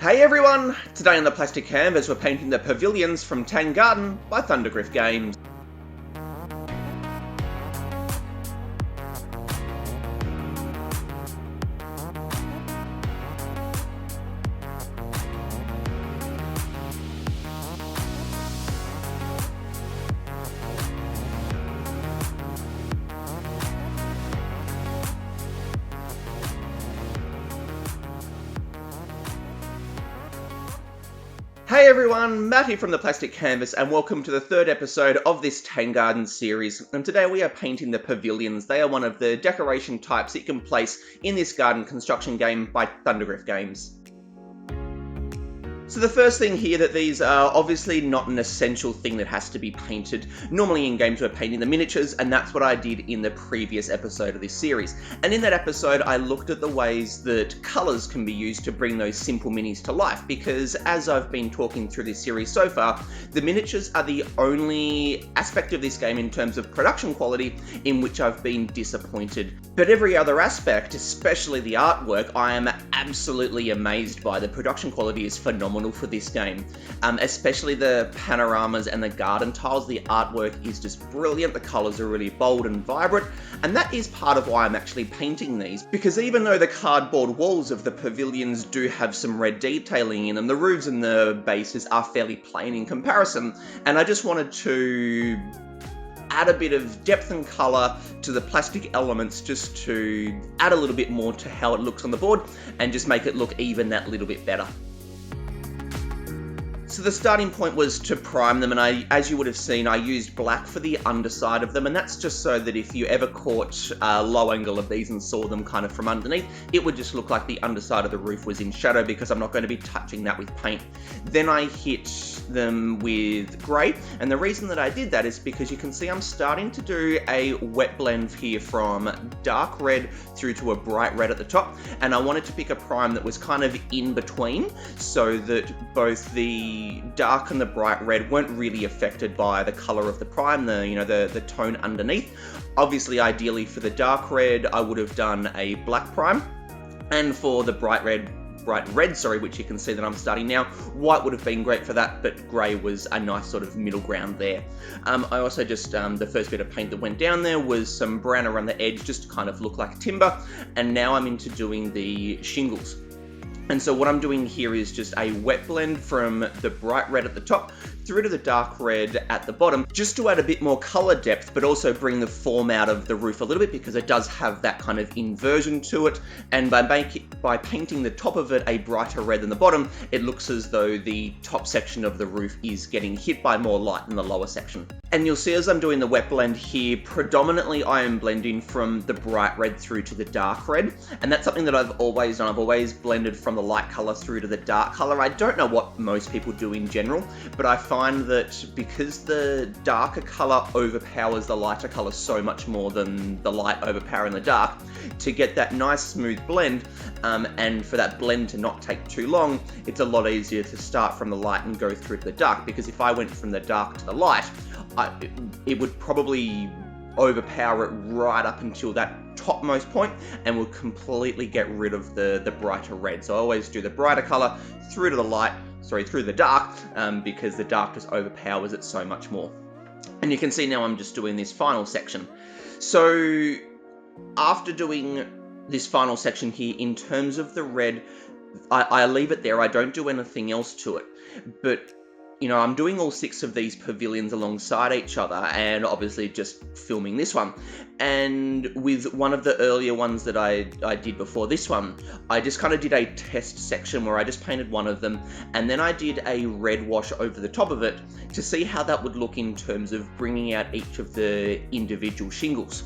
Hey everyone! Today on the plastic canvas we're painting the Pavilions from Tang Garden by Thundergriff Games. Hey everyone, Matt here from the Plastic Canvas and welcome to the third episode of this Tang Garden series. And today we are painting the Pavilions. They are one of the decoration types that you can place in this garden construction game by Thundergriff Games. So the first thing here, that these are obviously not an essential thing that has to be painted. Normally in games we're painting the miniatures, and that's what I did in the previous episode of this series. And in that episode I looked at the ways that colours can be used to bring those simple minis to life, because as I've been talking through this series so far, the miniatures are the only aspect of this game in terms of production quality in which I've been disappointed. But every other aspect, especially the artwork, I am absolutely amazed by. The production quality is phenomenal for this game, especially the panoramas and the garden tiles. The artwork is just brilliant, the colours are really bold and vibrant, and that is part of why I'm actually painting these, because even though the cardboard walls of the pavilions do have some red detailing in them, the roofs and the bases are fairly plain in comparison, and I just wanted to add a bit of depth and colour to the plastic elements just to add a little bit more to how it looks on the board and just make it look even that little bit better. So the starting point was to prime them, and as you would have seen, I used black for the underside of them, and that's just so that if you ever caught a low angle of these and saw them kind of from underneath, it would just look like the underside of the roof was in shadow, because I'm not going to be touching that with paint. Then I hit them with grey, and the reason that I did that is because you can see I'm starting to do a wet blend here from dark red through to a bright red at the top, and I wanted to pick a prime that was kind of in between, so that both the dark and the bright red weren't really affected by the colour of the prime, the tone underneath. Obviously, ideally for the dark red, I would have done a black prime, and for the bright red, which you can see that I'm starting now, white would have been great for that, but grey was a nice sort of middle ground there. I also just, the first bit of paint that went down there was some brown around the edge, just to kind of look like timber, and now I'm into doing the shingles. And so what I'm doing here is just a wet blend from the bright red at the top through to the dark red at the bottom, just to add a bit more colour depth, but also bring the form out of the roof a little bit, because it does have that kind of inversion to it. And by painting the top of it a brighter red than the bottom, it looks as though the top section of the roof is getting hit by more light than the lower section. And you'll see as I'm doing the wet blend here, predominantly I am blending from the bright red through to the dark red. And that's something that I've always done. I've always blended from the light colour through to the dark colour. I don't know what most people do in general, but I find that because the darker colour overpowers the lighter colour so much more than the light overpowering the dark, to get that nice smooth blend, and for that blend to not take too long, it's a lot easier to start from the light and go through to the dark, because if I went from the dark to the light, it would probably overpower it right up until that topmost point and will completely get rid of the brighter red. So I always do the brighter colour through to the dark, because the dark just overpowers it so much more. And you can see now I'm just doing this final section. So after doing this final section here, in terms of the red, I leave it there. I don't do anything else to it. But I'm doing all 6 of these pavilions alongside each other, and obviously just filming this one. And with one of the earlier ones that I did before this one, I just kind of did a test section where I just painted one of them, and then I did a red wash over the top of it to see how that would look in terms of bringing out each of the individual shingles.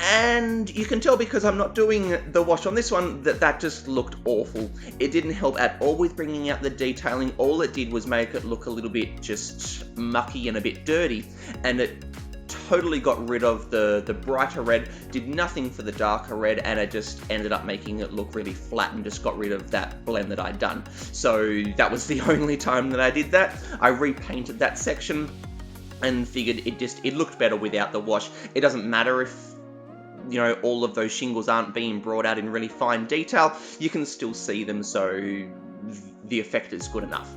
And you can tell, because I'm not doing the wash on this one, that just looked awful. It didn't help at all with bringing out the detailing. All it did was make it look a little bit just mucky and a bit dirty, and it totally got rid of the brighter red, did nothing for the darker red, and it just ended up making it look really flat and just got rid of that blend that I'd done. So that was the only time that I did that. I repainted that section and figured it looked better without the wash. It doesn't matter if all of those shingles aren't being brought out in really fine detail, you can still see them, so the effect is good enough.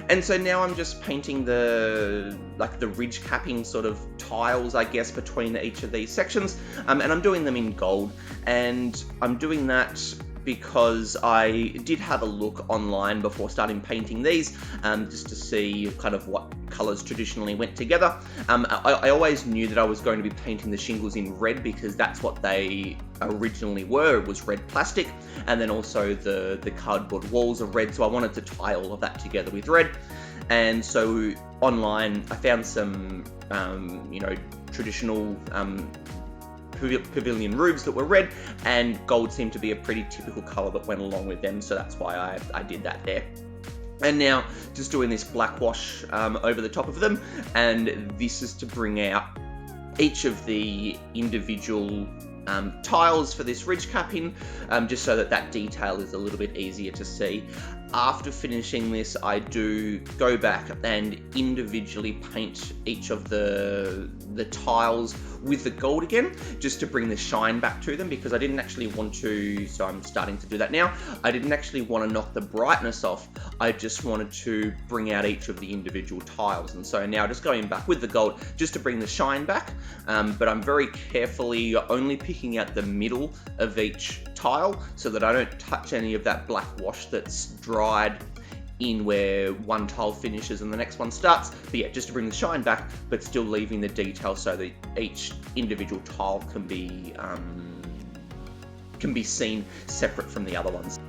And so now I'm just painting the ridge capping sort of tiles, I guess, between each of these sections, and I'm doing them in gold, and I'm doing that because I did have a look online before starting painting these, just to see kind of what colours traditionally went together. I always knew that I was going to be painting the shingles in red because that's what they originally were. It was red plastic, and then also the cardboard walls are red, so I wanted to tie all of that together with red. And so online I found some traditional pavilion roofs that were red, and gold seemed to be a pretty typical colour that went along with them, so that's why I did that there. And now just doing this black wash over the top of them, and this is to bring out each of the individual tiles for this ridge capping, just so that detail is a little bit easier to see. After finishing this, I do go back and individually paint each of the tiles with the gold again, just to bring the shine back to them, because I didn't actually want to, so I'm starting to do that now, I didn't actually want to knock the brightness off, I just wanted to bring out each of the individual tiles. And so now just going back with the gold, just to bring the shine back, but I'm very carefully only picking out the middle of each tile so that I don't touch any of that black wash that's dried in where one tile finishes and the next one starts. But yeah, just to bring the shine back, but still leaving the detail so that each individual tile can be seen separate from the other ones.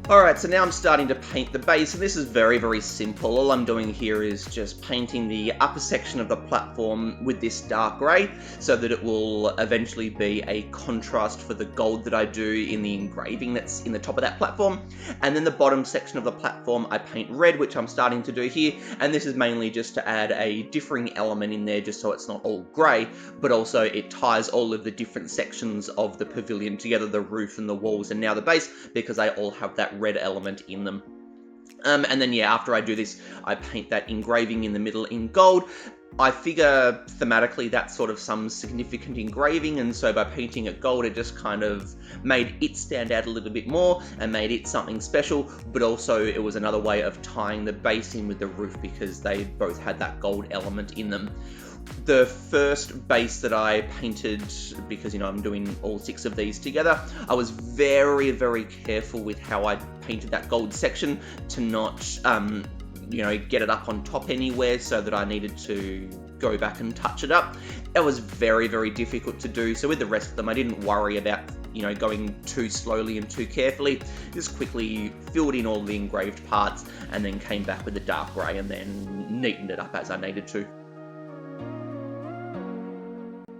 Alright, so now I'm starting to paint the base, and this is very, very simple. All I'm doing here is just painting the upper section of the platform with this dark grey, so that it will eventually be a contrast for the gold that I do in the engraving that's in the top of that platform. And then the bottom section of the platform I paint red, which I'm starting to do here, and this is mainly just to add a differing element in there, just so it's not all grey, but also it ties all of the different sections of the pavilion together, the roof and the walls and now the base, because they all have that red element in them. And then yeah, after I do this, I paint that engraving in the middle in gold. I figure thematically that's sort of some significant engraving, and so by painting it gold, it just kind of made it stand out a little bit more and made it something special, but also it was another way of tying the base in with the roof because they both had that gold element in them. The first base that I painted, because I'm doing all 6 of these together, I was very, very careful with how I painted that gold section to not get it up on top anywhere, so that I needed to go back and touch it up. It was very, very difficult to do, so with the rest of them I didn't worry about going too slowly and too carefully. Just quickly filled in all the engraved parts and then came back with the dark grey and then neatened it up as I needed to.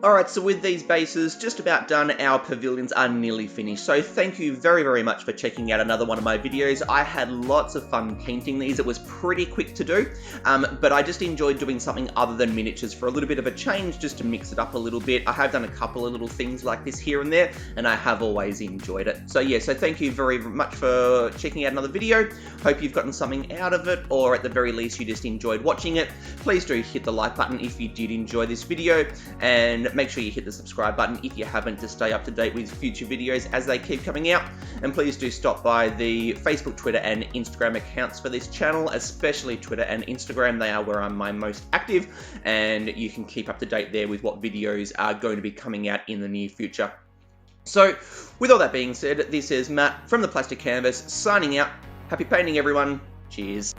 Alright, so with these bases just about done, our pavilions are nearly finished. So thank you very, very much for checking out another one of my videos. I had lots of fun painting these. It was pretty quick to do, but I just enjoyed doing something other than miniatures for a little bit of a change, just to mix it up a little bit. I have done a couple of little things like this here and there, and I have always enjoyed it. So yeah, so thank you very much for checking out another video. Hope you've gotten something out of it, or at the very least you just enjoyed watching it. Please do hit the like button if you did enjoy this video, and make sure you hit the subscribe button if you haven't, to stay up to date with future videos as they keep coming out. And please do stop by the Facebook, Twitter and Instagram accounts for this channel, especially Twitter and Instagram. They are where I'm most active, and you can keep up to date there with what videos are going to be coming out in the near future. So with all that being said, this is Matt from the Plastic Canvas signing out. Happy painting, everyone. Cheers.